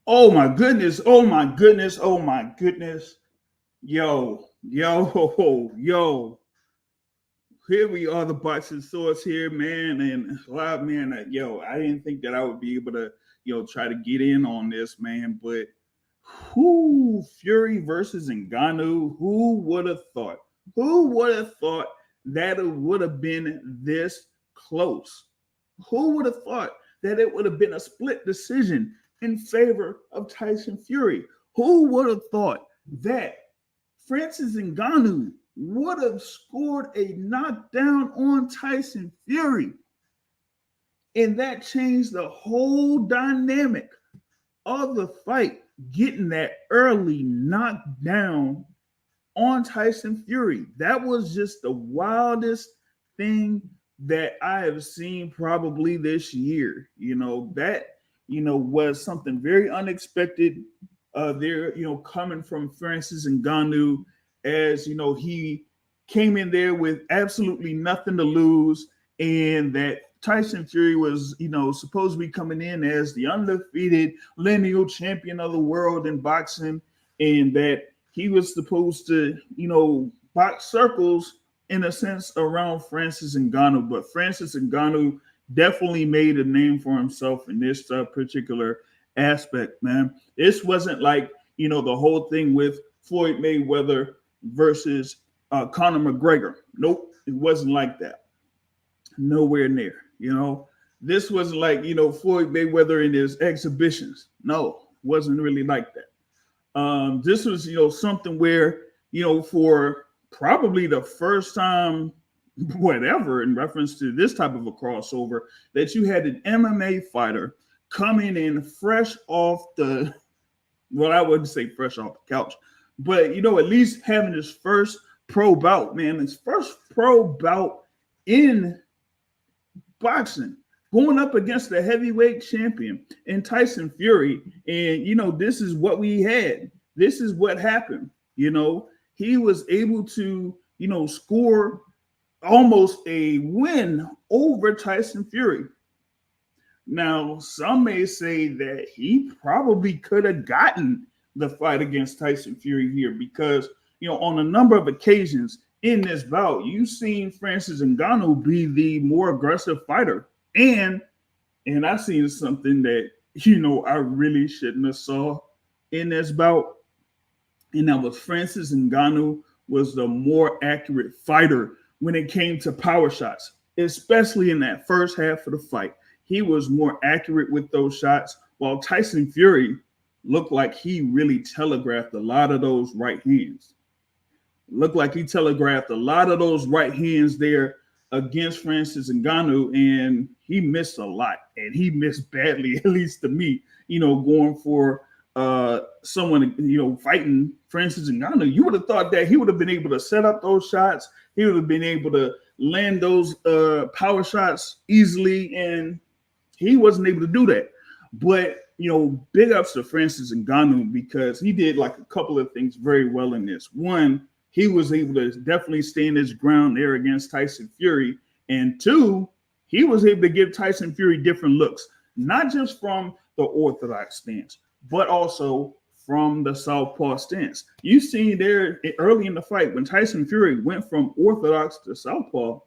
Oh my goodness. Oh my goodness. Oh my goodness. Yo. Here we are, the boxing source here, man. And live, man. I didn't think that I would be able to, try to get in on this, man. But who Fury versus Ngannou? Who would have thought? Who would have thought that it would have been this close? Who would have thought that it would have been a split decision in favor of Tyson Fury? Who would have thought that Francis Ngannou would have scored a knockdown on Tyson Fury? And that changed the whole dynamic of the fight, getting that early knockdown on Tyson Fury. That was just the wildest thing that I have seen probably this year. Was something very unexpected there, coming from Francis Ngannou, as, he came in there with absolutely nothing to lose, and that Tyson Fury was, supposed to be coming in as the undefeated lineal champion of the world in boxing, and that he was supposed to, box circles in a sense around Francis Ngannou. But Francis Ngannou definitely made a name for himself in this particular aspect, man. This wasn't like, the whole thing with Floyd Mayweather versus Conor McGregor. Nope, it wasn't like that. Nowhere near. This wasn't like, Floyd Mayweather in his exhibitions. No, wasn't really like that. This was, something where, for probably the first time, whatever, in reference to this type of a crossover, that you had an MMA fighter coming in fresh off the, well, I wouldn't say fresh off the couch, but, at least having his first pro bout, man, his first pro bout in boxing, going up against the heavyweight champion in Tyson Fury. And, this is what we had. This is what happened. He was able to, score almost a win over Tyson Fury. Now, some may say that he probably could have gotten the fight against Tyson Fury here because, on a number of occasions in this bout, you've seen Francis Ngannou be the more aggressive fighter. And I've seen something that, I really shouldn't have saw in this bout. And that was Francis Ngannou was the more accurate fighter when it came to power shots, especially in that first half of the fight. He was more accurate with those shots, while Tyson Fury looked like he really telegraphed a lot of those right hands. Looked like he telegraphed a lot of those right hands there against Francis Ngannou, and he missed a lot, and he missed badly, at least to me, going for someone, fighting Francis Ngannou. You would have thought that he would have been able to set up those shots. He would have been able to land those power shots easily, and he wasn't able to do that. But, big ups to Francis Ngannou because he did like a couple of things very well in this. One, he was able to definitely stand his ground there against Tyson Fury. And two, he was able to give Tyson Fury different looks, not just from the orthodox stance, but also from the southpaw stance. You see there early in the fight when Tyson Fury went from orthodox to southpaw,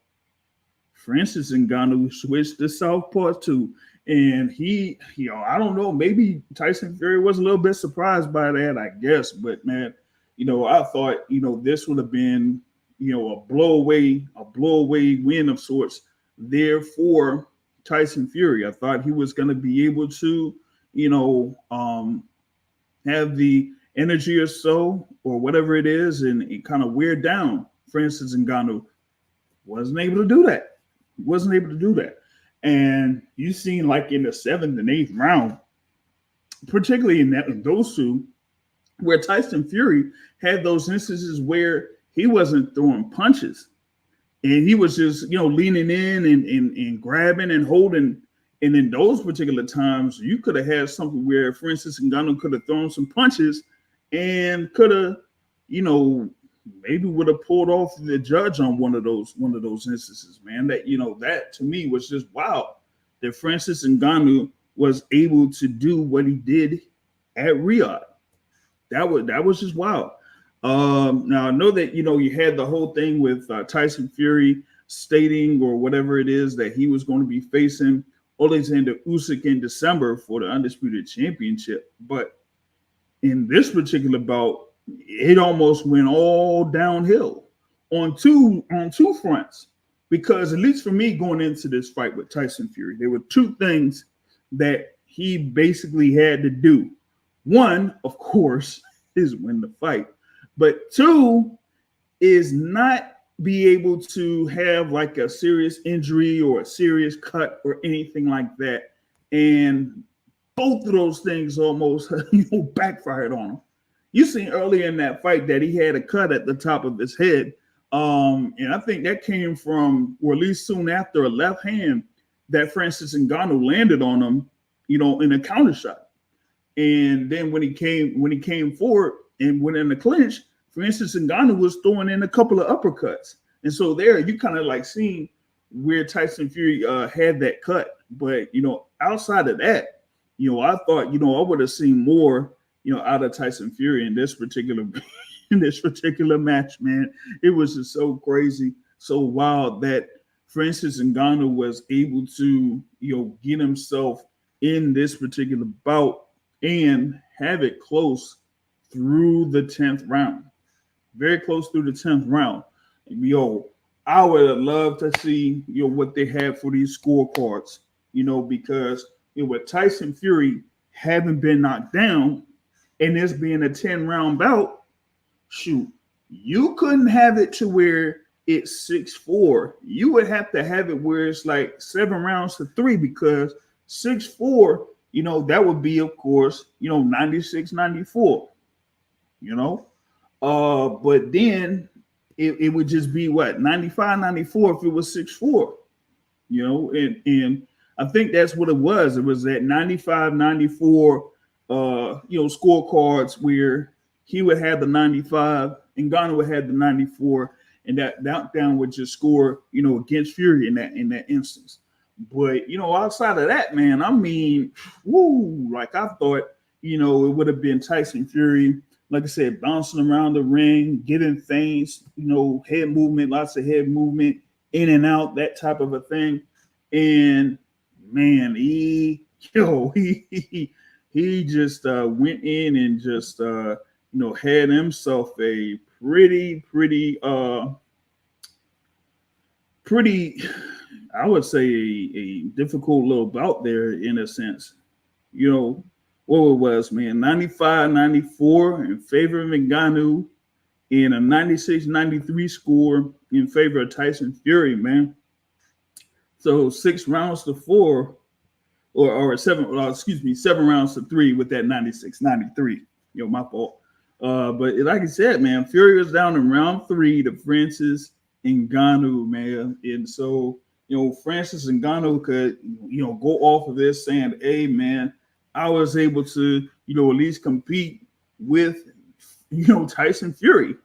Francis Ngannou switched to southpaw too. And he, I don't know, maybe Tyson Fury was a little bit surprised by that, I guess. But man, I thought, this would have been, a blowaway win of sorts there for Tyson Fury. I thought he was going to be able to, have the energy or so, or whatever it is, and kind of wear down Francis Ngannou. Wasn't able to do that. And you seen like in the 7th and 8th round, particularly in those two, where Tyson Fury had those instances where he wasn't throwing punches and he was just, leaning in and grabbing and holding. And in those particular times, you could have had something where Francis Ngannou could have thrown some punches and could have, maybe would have pulled off the judge on one of those instances, man. That, that to me was just wow, that Francis Ngannou was able to do what he did at Riyadh. That was just wild. Now I know that you had the whole thing with Tyson Fury stating or whatever it is that he was going to be facing Alexander Usyk in December for the undisputed championship, but in this particular bout, it almost went all downhill on two fronts. Because at least for me, going into this fight with Tyson Fury, there were two things that he basically had to do. One, of course, is win the fight, but two is not be able to have like a serious injury or a serious cut or anything like that. And both of those things almost backfired on him. You seen earlier in that fight that he had a cut at the top of his head. And I think that came from, or at least soon after, a left hand that Francis Ngannou landed on him, in a counter shot. And then when he came forward and went in the clinch, Francis Ngannou was throwing in a couple of uppercuts. And so there you kind of like seen where Tyson Fury had that cut. But, outside of that, I thought, I would have seen more, out of Tyson Fury in this particular match, man. It was just so crazy, so wild that Francis Ngannou was able to, get himself in this particular bout and have it close through the 10th round. Very close through the 10th round. I would have loved to see, what they had for these scorecards, because with Tyson Fury having been knocked down and this being a 10-round bout, shoot, you couldn't have it to where it's 6-4. You would have to have it where it's like 7 rounds to 3, because 6-4, that would be, of course, 96-94, but then it would just be what, 95-94 if it was 6-4, and I think that's what it was. It was that 95-94, scorecards where he would have the 95 and Ngannou would have the 94, and that knockdown would just score, against Fury in that instance. But, outside of that, man, I mean, like I thought, it would have been Tyson Fury, like I said, bouncing around the ring, getting things, head movement, lots of head movement, in and out, that type of a thing. And man, he just went in and just had himself a pretty, I would say a difficult little bout there in a sense. What it was, man, 95-94 in favor of Ngannou and a 96-93 score in favor of Tyson Fury, man. So 6 rounds to 4, or 7 rounds to 3 with that 96-93. My fault. But like I said, man, Fury was down in round 3 to Francis Ngannou, man. And so, Francis Ngannou could, go off of this saying, hey, man, I was able to, at least compete with, Tyson Fury.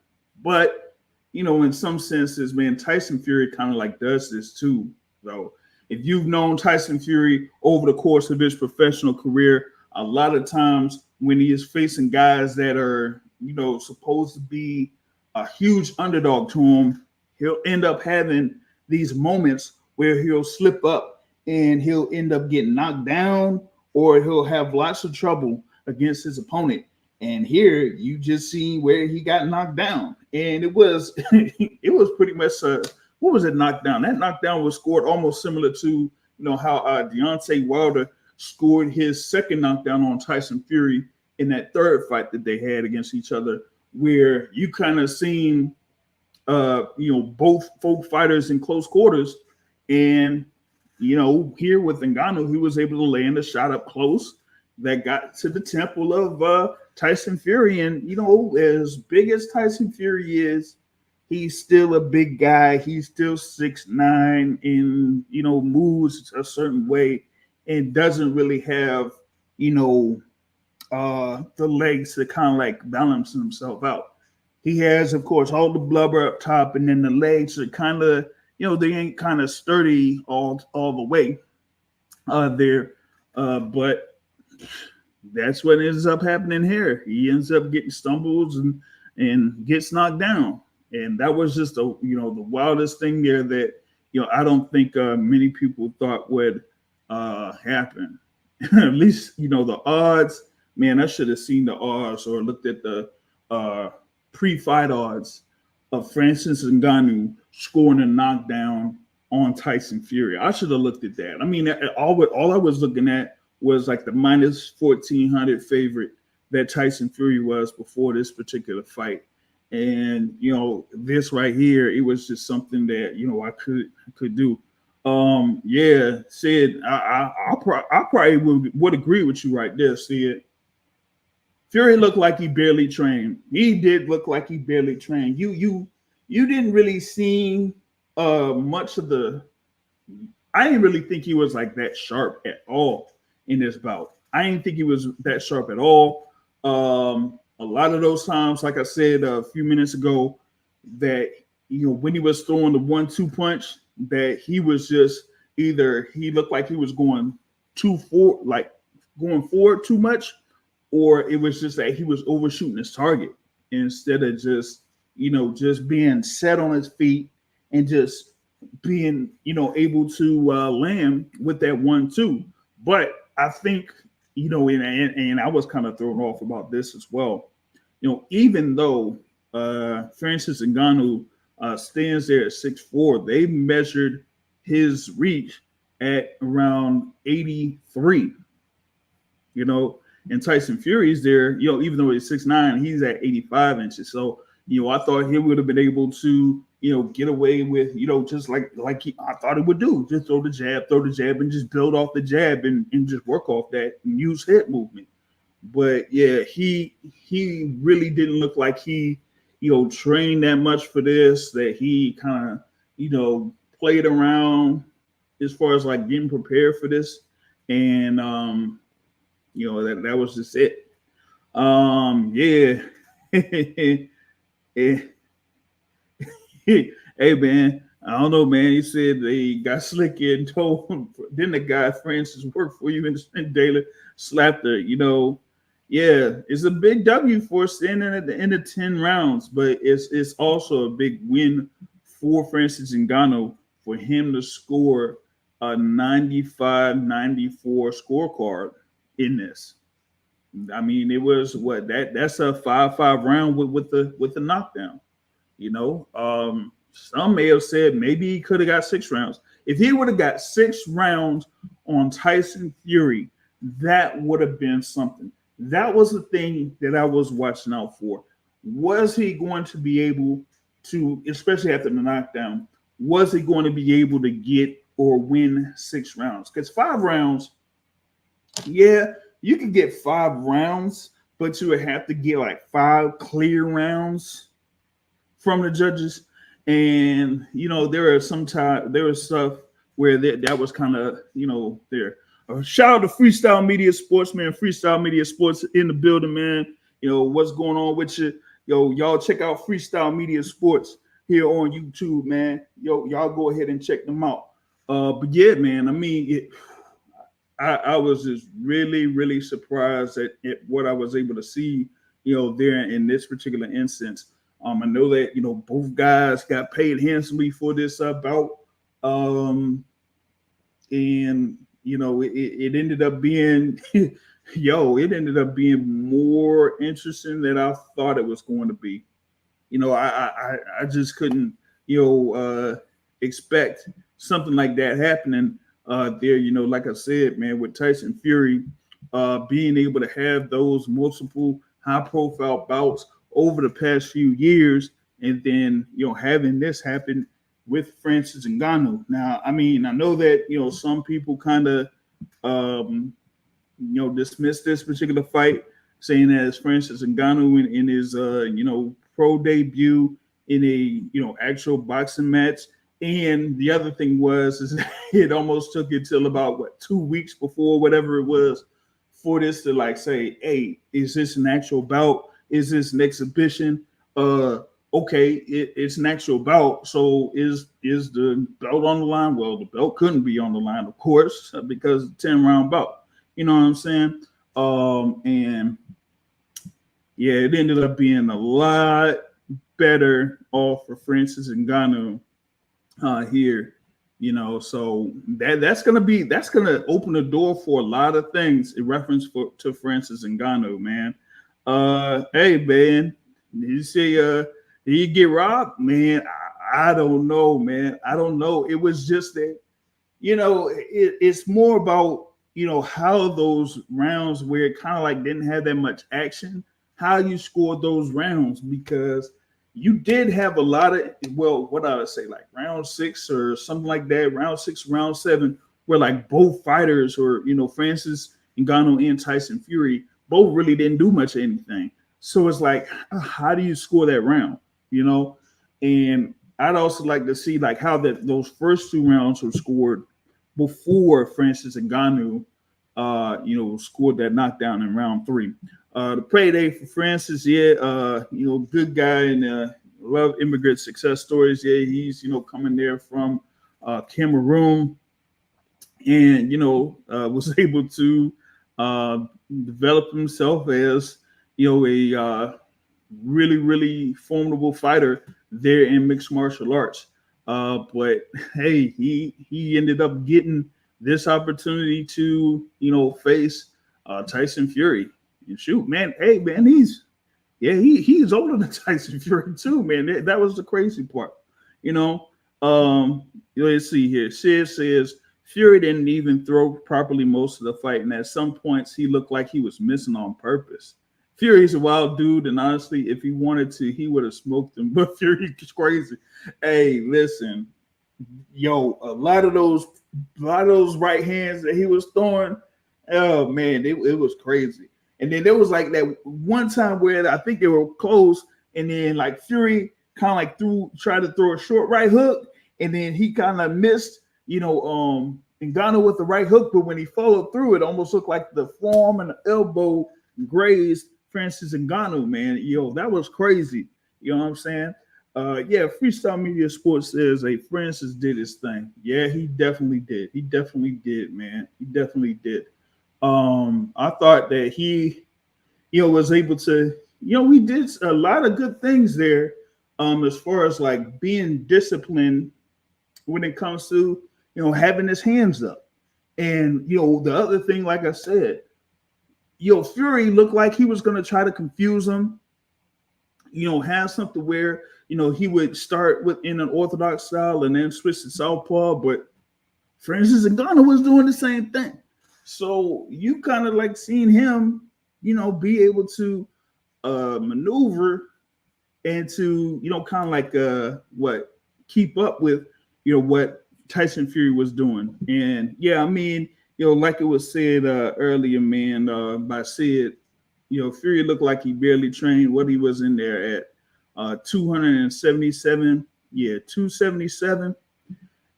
But, in some senses, man, Tyson Fury kind of like does this too. So if you've known Tyson Fury over the course of his professional career, a lot of times when he is facing guys that are, supposed to be a huge underdog to him, he'll end up having these moments where he'll slip up and he'll end up getting knocked down, or he'll have lots of trouble against his opponent. And here you just see where he got knocked down. And it was pretty much what was it knockdown? That knockdown was scored almost similar to how Deontay Wilder scored his second knockdown on Tyson Fury in that third fight that they had against each other, where you kind of seen both folk fighters in close quarters. And here with Ngannou, he was able to land a shot up close that got to the temple of Tyson Fury. And as big as Tyson Fury is, he's still a big guy. He's still 6'9", and moves a certain way and doesn't really have the legs to kind of like balance himself out. He has, of course, all the blubber up top, and then the legs are kind of they ain't kind of sturdy all the way there. But that's what ends up happening here. He ends up getting stumbles and gets knocked down, and that was just the wildest thing there that I don't think many people thought would happen. At least the odds. Man, I should have seen the odds or looked at the uh, pre-fight odds of Francis Ngannou scoring a knockdown on Tyson Fury. I should have looked at that. I mean, all I was looking at was like the minus 1,400 favorite that Tyson Fury was before this particular fight. And this right here, it was just something that I could do. Yeah, Sid, I probably would agree with you right there, Sid. Fury looked like he barely trained. He did look like he barely trained. You didn't really see much of the. I didn't really think he was like that sharp at all in this bout. I didn't think he was that sharp at all. A lot of those times, like I said a few minutes ago, that when he was throwing the 1-2 punch, that he was just either he looked like he was going going forward too much, or it was just that he was overshooting his target instead of just being set on his feet and just being able to land with that 1-2. But I think and I was kind of thrown off about this as well. Even though Francis Ngannou stands there at 6'4", they measured his reach at around 83. And Tyson Fury's there, even though he's 6'9", he's at 85 inches. So, I thought he would have been able to, get away with, just like I thought he would do. Just throw the jab, and just build off the jab and just work off that and use head movement. But yeah, he really didn't look like he, trained that much for this, that he kind of, played around as far as like getting prepared for this. And that was just it. Yeah. Hey man, I don't know, man. He said they got slick and told him. Then the guy Francis worked for you in Daily slapped her. Yeah, it's a big W for standing at the end of 10 rounds, but it's also a big win for Francis Ngannou for him to score a 95-94 scorecard in this. I mean, it was that's a 5-5 round with the knockdown. Some may have said maybe he could have got 6 rounds. If he would have got 6 rounds on Tyson Fury, that would have been something. That was the thing that I was watching out for. Was he going to be able to, especially after the knockdown, was he going to be able to get or win 6 rounds? Because 5 rounds, yeah, you could get 5 rounds, but you would have to get like 5 clear rounds from the judges. And there was stuff where that was kind of there. Shout out to Freestyle Media Sports, man. Freestyle Media Sports in the building, man. What's going on with you? Y'all check out Freestyle Media Sports here on YouTube, man. Y'all go ahead and check them out. But yeah, man, I mean, I was just really, really surprised at what I was able to see, there in this particular instance. I know that, both guys got paid handsomely for this bout. And, it ended up being, it ended up being more interesting than I thought it was going to be. I just couldn't, expect something like that happening there. Like I said, man, with Tyson Fury being able to have those multiple high-profile bouts over the past few years, and then having this happen with Francis Ngannou. Now, I mean, I know that some people kind of dismiss this particular fight, saying that it's Francis Ngannou in his pro debut in a actual boxing match. And the other thing is it almost took it till about 2 weeks before whatever it was for this to like say, hey, is this an actual bout? Is this an exhibition? Okay, it's an actual bout. So is the belt on the line? Well, the belt couldn't be on the line, of course, because it's a 10-round bout. You know what I'm saying? And yeah, it ended up being a lot better off for Francis Ngannou here. So that's gonna open the door for a lot of things in reference to Francis Ngannou, man. Hey man, did you say did you get robbed? Man, I don't know, man. I don't know. It was just that, it's more about, how those rounds where it kind of like didn't have that much action, how you scored those rounds, because you did have a lot of, well, what I would say, like round six or something like that, round six, round seven, where like both fighters, or Francis Ngannou and Tyson Fury, both really didn't do much of anything. So it's like, how do you score that round? And I'd also like to see like how those first two rounds were scored before Francis Ngannou, scored that knockdown in round three. The payday for Francis, yeah, good guy, and love immigrant success stories. Yeah, he's coming there from Cameroon, and was able to develop himself as a really really formidable fighter there in mixed martial arts. But hey, he ended up getting this opportunity to face Tyson Fury. And shoot, man, hey man, he's older than Tyson Fury too, man. That was the crazy part, you know. Let's see here. Sid says Fury didn't even throw properly most of the fight, and at some points he looked like he was missing on purpose. Fury's a wild dude, and honestly, if he wanted to, he would have smoked him. But Fury's crazy. Hey, listen, yo, a lot of those right hands that he was throwing, oh man, it was crazy. And then there was like that one time where I think they were close, and then like Fury kind of like tried to throw a short right hook, and then he kind of missed, Ngannou with the right hook, but when he followed through, it almost looked like the forearm and the elbow grazed Francis Ngannou, man. Yo, that was crazy. You know what I'm saying? Yeah, Freestyle Media Sports says, hey, Francis did his thing. Yeah, he definitely did. He definitely did, man. He definitely did. I thought that he, was able to, we did a lot of good things there, as far as like being disciplined when it comes to, having his hands up. And, the other thing, like I said, Fury looked like he was going to try to confuse him, have something where, he would start in an orthodox style and then switch to southpaw. But Francis Ngannou was doing the same thing. So you kind of like seeing him, be able to maneuver and to, kind of like keep up with, what Tyson Fury was doing. And yeah, I mean, like it was said earlier, man, by Sid, Fury looked like he barely trained. What he was in there at 277, 277.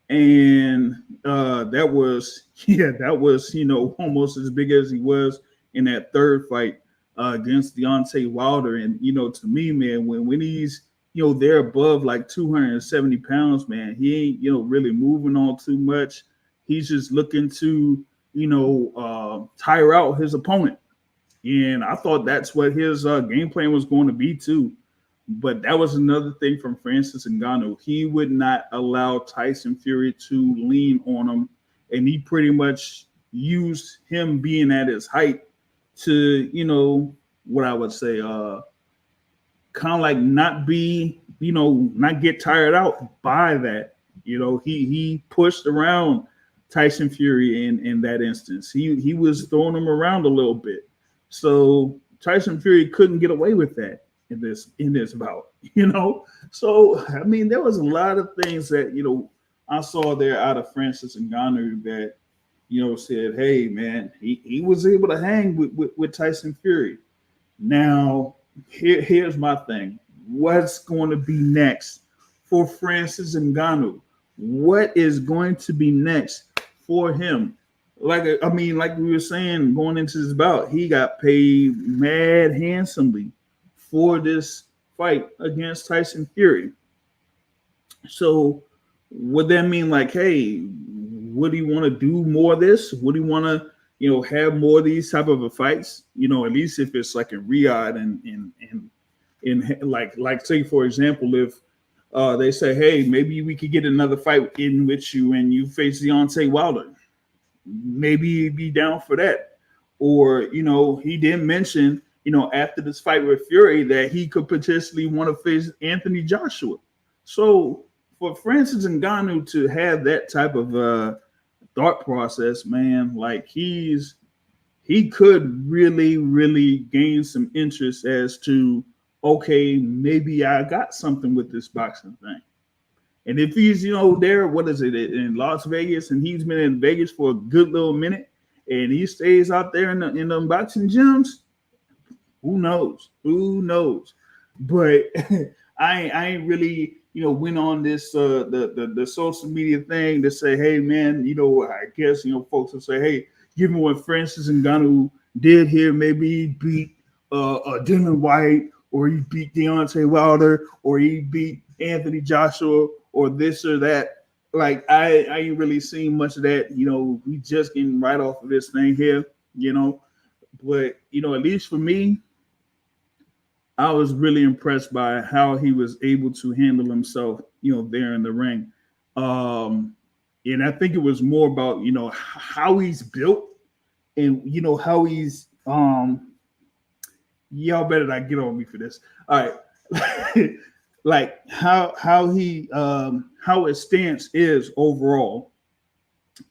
And that was almost as big as he was in that third fight against Deontay Wilder. And to me, man, when he's they're above like 270 pounds, man, he ain't really moving on too much. He's just looking to tire out his opponent. And I thought that's what his game plan was going to be too. But that was another thing from Francis Ngannou. He would not allow Tyson Fury to lean on him, and he pretty much used him being at his height to, what I would say, kind of like not be, not get tired out by that. He pushed around Tyson Fury in that instance. He was throwing him around a little bit. So Tyson Fury couldn't get away with that in this bout, So I mean, there was a lot of things that I saw there out of Francis Ngannou that said, hey man, he was able to hang with Tyson Fury. Now here's my thing: what's going to be next for Francis Ngannou? What is going to be next for him? Like we were saying, going into this bout, he got paid mad handsomely for this fight against Tyson Fury. So would that mean like, hey, would he want to do more of this? Would he want to, have more of these type of fights. At least if it's like in Riyadh and like say for example, if they say, hey, maybe we could get another fight in with you and you face Deontay Wilder, maybe he'd be down for that. Or he did mention after this fight with Fury that he could potentially want to face Anthony Joshua. So for Francis Ngannou to have that type of thought process, man, like he could really, really gain some interest as to, okay, maybe I got something with this boxing thing. And if he's, there, what is it, in Las Vegas, and he's been in Vegas for a good little minute, and he stays out there in the boxing gyms, who knows? Who knows? But I ain't really, went on this the social media thing to say, hey man, I guess folks will say, hey, given what Francis Ngannou did here, maybe he beat Dylan White, or he beat Deontay Wilder, or he beat Anthony Joshua, or this or that. Like I ain't really seen much of that. We just getting right off of this thing here, But at least for me, I was really impressed by how he was able to handle himself, there in the ring. And I think it was more about, how he's built and, how he's, y'all better not get on me for this. All right. Like how his stance is overall,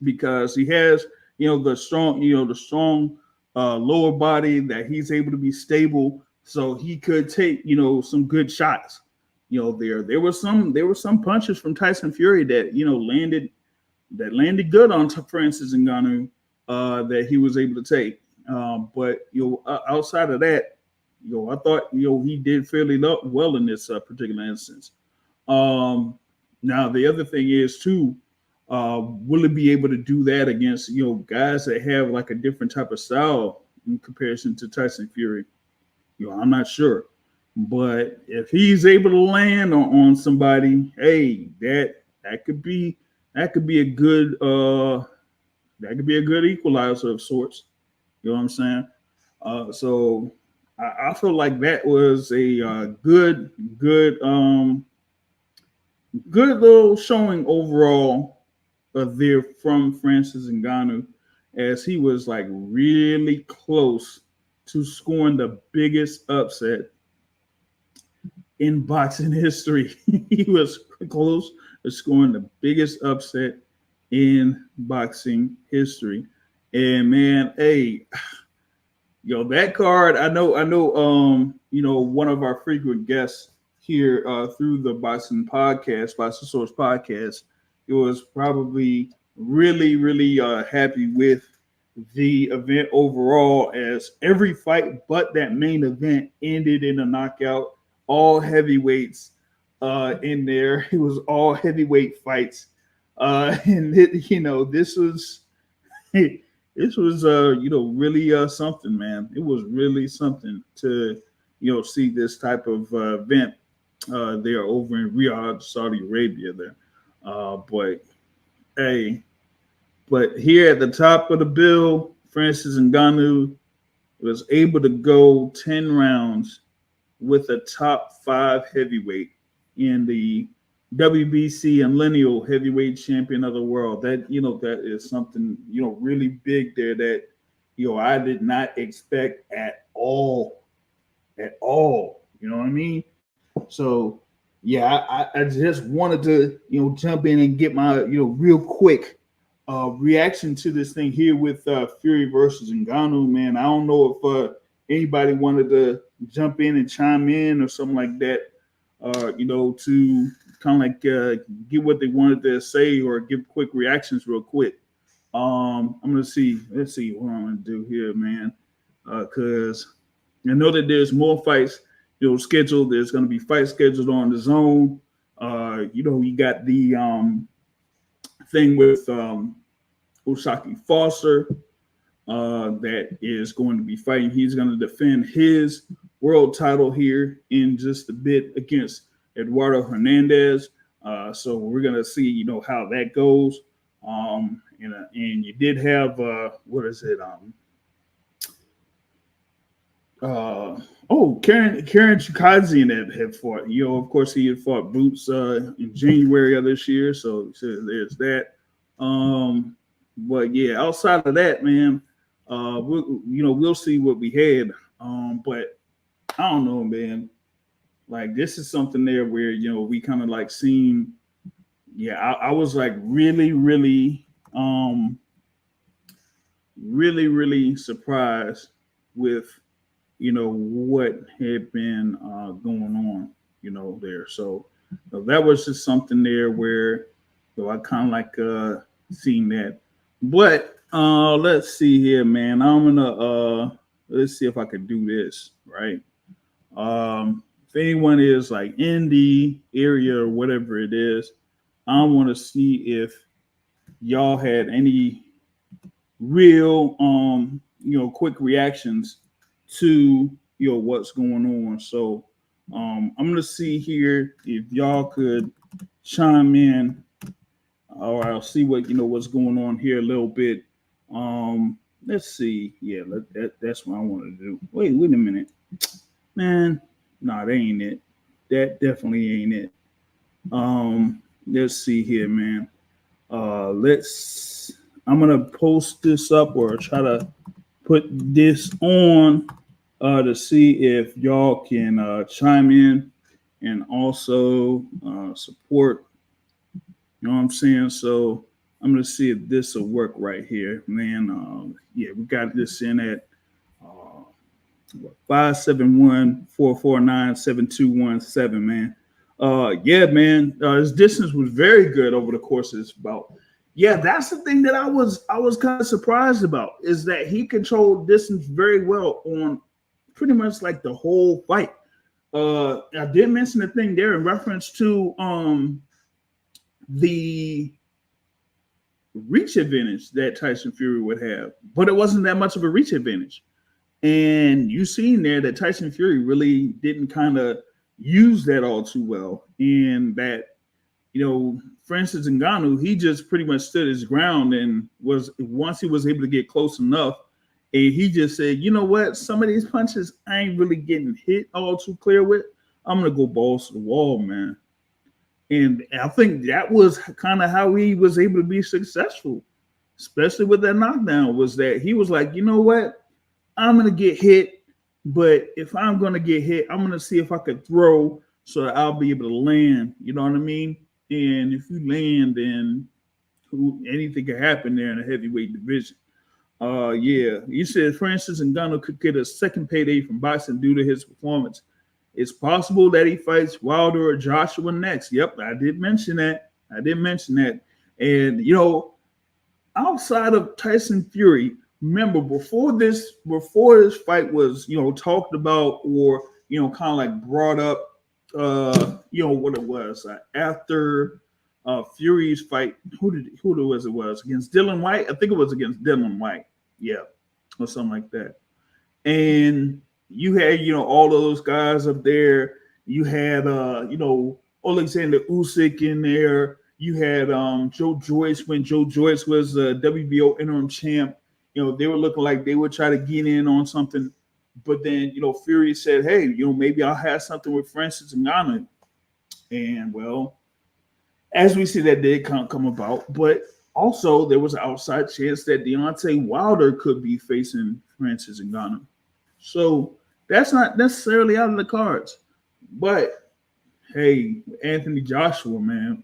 because he has, the strong lower body that he's able to be stable. So he could take, some good shots. There were some punches from Tyson Fury that landed good on Francis Ngannou that he was able to take. But outside of that, I thought he did fairly well in this particular instance. Now the other thing is too, will it be able to do that against guys that have like a different type of style in comparison to Tyson Fury? I'm not sure. But if he's able to land on somebody, hey, that could be a good equalizer of sorts. You know what I'm saying? So I feel like that was a good little showing overall there from Francis Ngannou, as he was like really close to scoring the biggest upset in boxing history. He was close to scoring the biggest upset in boxing history. And man, hey, that card, I know, one of our frequent guests here through the Boxing Source podcast, it was probably really, really happy with the event overall, as every fight but that main event ended in a knockout. All heavyweights in there. It was all heavyweight fights. And this was really something, man. It was really something to see this type of event there over in Riyadh, Saudi Arabia there. But here at the top of the bill, Francis Ngannou was able to go 10 rounds with a top 5 heavyweight in the WBC and lineal heavyweight champion of the world. That is something really big there that I did not expect at all. You know what I mean? So yeah, I just wanted to jump in and get my real quick reaction to this thing here with Fury versus Ngannou. Man, I don't know if anybody wanted to jump in and chime in or something like that, to kind of like get what they wanted to say or give quick reactions real quick. I'm gonna see. Let's see what I'm gonna do here, man, because I know that there's more fights scheduled. There's gonna be fights scheduled on the zone. You got the thing with Osaki Foster that is going to be fighting. He's going to defend his world title here in just a bit against Eduardo Hernandez. So we're going to see, how that goes. and you did have what is it? Karen Chikadzian had fought. Of course, he had fought Boots in January of this year, so there's that. Um, but yeah, outside of that, man, we'll see what we had. But I don't know, man. Like this is something there where we kind of like seen. Yeah, I was like really, really surprised with what had been going on there. So that was just something there where I kind of like seen that. But let's see here, man. I'm gonna let's see if I can do this right. If anyone is like in the area or whatever it is, I want to see if y'all had any real quick reactions to what's going on. So I'm gonna see here if y'all could chime in, or I'll see what's going on here a little bit. Let's see. Yeah, that's what I want to do. Wait a minute, man. Nah, that ain't it. That definitely ain't it. Let's see here, man. I'm gonna post this up or try to put this on to see if y'all can chime in and also support. You know what I'm saying? So I'm gonna see if this will work right here, man. Yeah, we got this in at 571-449-7217, man. Yeah, man. His distance was very good over the course of this bout. Yeah, that's the thing that I was kind of surprised about is that he controlled distance very well on pretty much like the whole fight. I did mention the thing there in reference to the reach advantage that Tyson Fury would have, but it wasn't that much of a reach advantage. And you seen there that Tyson Fury really didn't kind of use that all too well, and that Francis Ngannou, he just pretty much stood his ground and was once he was able to get close enough, and he just said, you know what, some of these punches I ain't really getting hit all too clear with. I'm gonna go balls to the wall, man. And I think that was kind of how he was able to be successful, especially with that knockdown, was that he was like, you know what, I'm gonna get hit, but if I'm gonna get hit, I'm gonna see if I could throw so that I'll be able to land. You know what I mean? And if you land, then anything can happen there in the heavyweight division. Yeah, you said Francis Ngannou could get a second payday from boxing due to his performance. It's possible that he fights Wilder or Joshua next. Yep, I did mention that. And outside of Tyson Fury, remember before this fight was talked about or kind of like brought up, what it was after Fury's fight. Who was it against Dylan White? I think it was against Dylan White. Yeah, or something like that. And you had all those guys up there. You had Alexander Usyk in there. You had Joe Joyce when Joe Joyce was the WBO interim champ. They were looking like they would try to get in on something, but then Fury said, "Hey, maybe I'll have something with Francis Ngannou." And well, as we see, that did come about, but also there was an outside chance that Deontay Wilder could be facing Francis Ngannou. So that's not necessarily out of the cards. But hey, Anthony Joshua, man,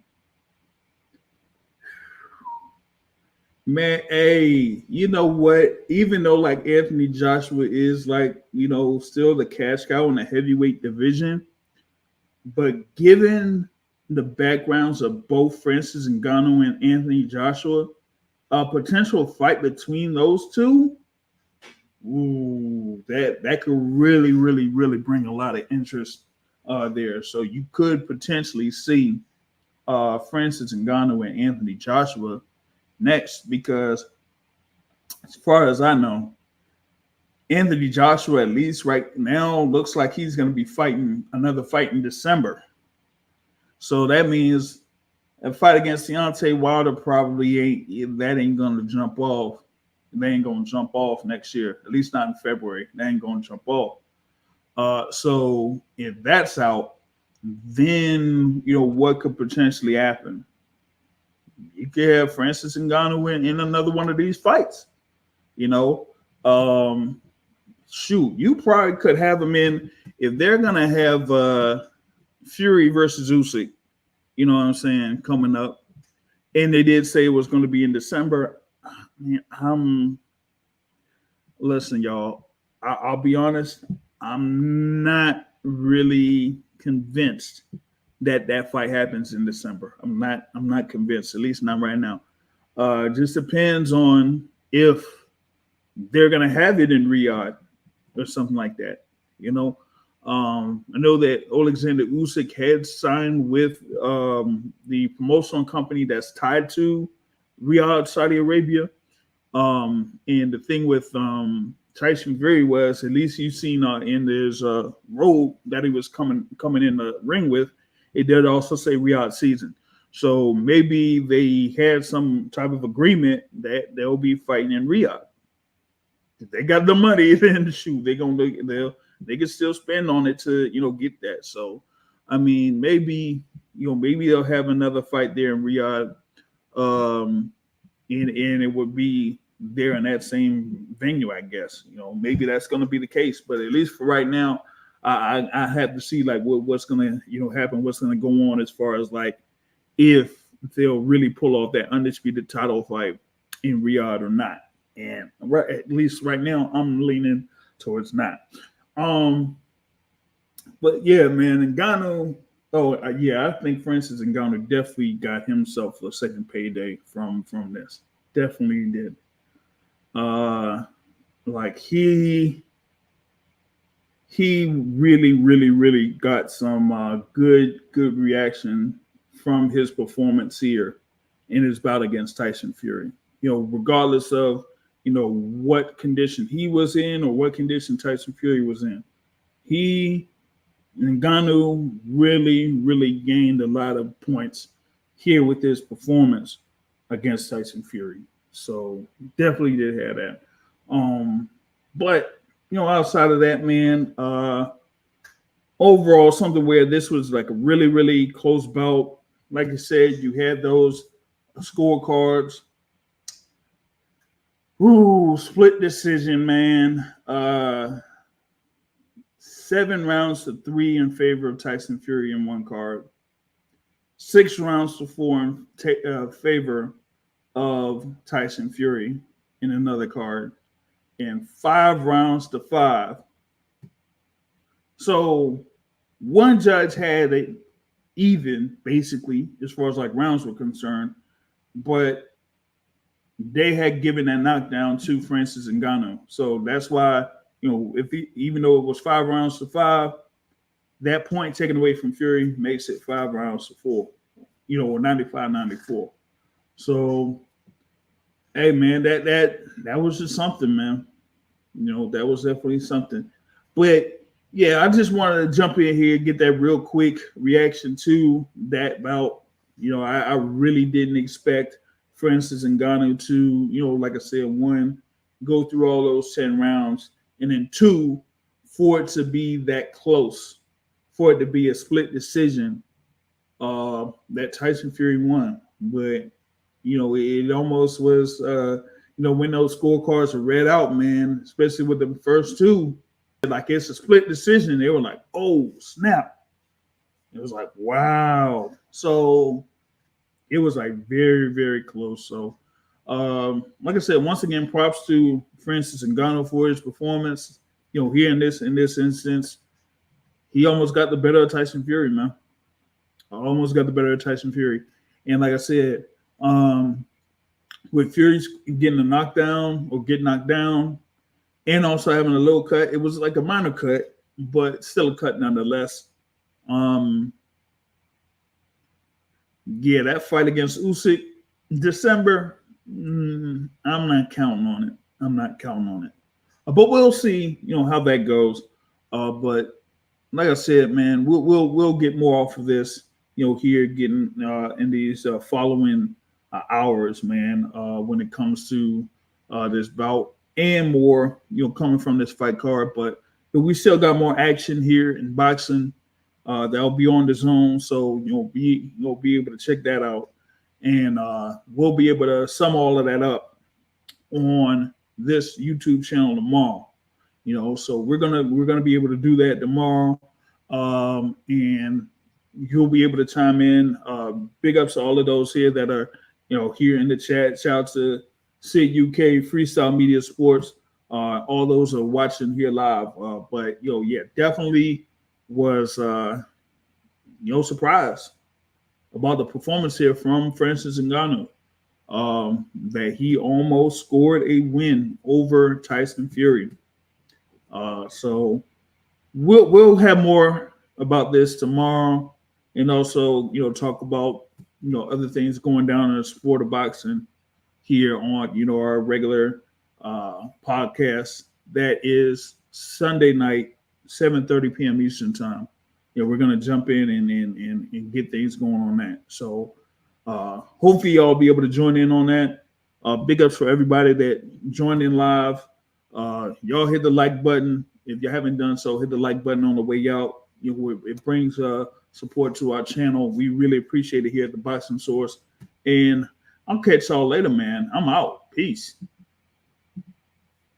hey, you know what? Even though like Anthony Joshua is like, still the cash cow in the heavyweight division, but given the backgrounds of both Francis Ngannou and Anthony Joshua, a potential fight between those two, that could really, really, really bring a lot of interest there. So you could potentially see Francis Ngannou and Anthony Joshua next, because as far as I know, Anthony Joshua, at least right now, looks like he's going to be fighting another fight in December. So that means A fight against Deontay Wilder probably ain't gonna jump off. They ain't gonna jump off next year, at least not in February. They ain't gonna jump off. So if that's out, then what could potentially happen? You could have Francis Ngannou in another one of these fights. You know, um, shoot, you probably could have them in if they're gonna have Fury versus Usyk. You know what I'm saying? Coming up, and they did say it was going to be in December. I'm listen, y'all. I'll be honest. I'm not really convinced that that fight happens in December. I'm not. I'm not convinced. At least not right now. It just depends on if they're going to have it in Riyadh or something like that. You know, I know that Alexander Usyk had signed with the promotional company that's tied to Riyadh, Saudi Arabia. And the thing with Tyson Fury was, at least you've seen in his role that he was coming in the ring with, it did also say Riyadh season. So maybe they had some type of agreement that they'll be fighting in Riyadh. If they got the money, then shoot, they can still spend on it to get that. So, I mean, maybe they'll have another fight there in Riyadh, and it would be there in that same venue, I guess. Maybe that's going to be the case. But at least for right now, I have to see like what's going to happen, what's going to go on as far as like if they'll really pull off that undisputed title fight in Riyadh or not. And at least right now, I'm leaning towards not. But yeah, man, Ngannou. Oh, yeah, I think Francis Ngannou definitely got himself a second payday from this. Definitely did. Like he really got some good reaction from his performance here in his bout against Tyson Fury. Regardless of what condition he was in or what condition Tyson Fury was in, Ngannou really gained a lot of points here with his performance against Tyson Fury. So definitely did have that. But outside of that, man, overall something where this was like a really close bout. Like I said, you had those scorecards. Ooh, split decision, man. 7 rounds to 3 in favor of Tyson Fury in one card. 6 rounds to 4 in favor of Tyson Fury in another card. And 5 rounds to 5. So one judge had it even, basically, as far as like rounds were concerned, but they had given that knockdown to Francis Ngannou. So that's why, even though it was 5 rounds to 5, that point taken away from Fury makes it 5 rounds to 4, or 95-94. So, hey, man, that was just something, man. That was definitely something. But yeah, I just wanted to jump in here and get that real quick reaction to that bout. I really didn't expect Francis Ngannou to, like I said, 1, go through all those 10 rounds, and then 2, for it to be that close, for it to be a split decision, that Tyson Fury won. But, it almost was, when those scorecards were read out, man, especially with the first 2, like it's a split decision. They were like, oh, snap. It was like, wow. So it was like very close. So, like I said, once again, props to Francis Ngannou for his performance. Here in this instance, he almost got the better of Tyson Fury, man. Almost got the better of Tyson Fury. And like I said, with Fury getting a knockdown or get knocked down, and also having a little cut, it was like a minor cut, but still a cut nonetheless. Yeah, that fight against Usyk, December, I'm not counting on it. I'm not counting on it. But we'll see, how that goes. But like I said, man, we'll get more off of this here getting in these following hours, man, when it comes to this bout and more, coming from this fight card. But we still got more action here in boxing that'll be on the zone. So be able to check that out, and we'll be able to sum all of that up on this YouTube channel tomorrow. So we're gonna be able to do that tomorrow, and you'll be able to chime in. Big ups to all of those here that are here in the chat. Shout out to Sid UK, Freestyle Media Sports. All those are watching here live. But yeah, definitely was surprised about the performance here from Francis Ngannou. That he almost scored a win over Tyson Fury. So we'll have more about this tomorrow, and also talk about other things going down in the sport of boxing here on our regular podcast. That is Sunday night, 7:30 p.m. Eastern time. We're gonna jump in and get things going on that. So hopefully y'all be able to join in on that. Big ups for everybody that joined in live. Y'all hit the like button. If you haven't done so, hit the like button on the way out. It brings support to our channel. We really appreciate it here at the Boxing Source. And I'll catch y'all later, man. I'm out. Peace.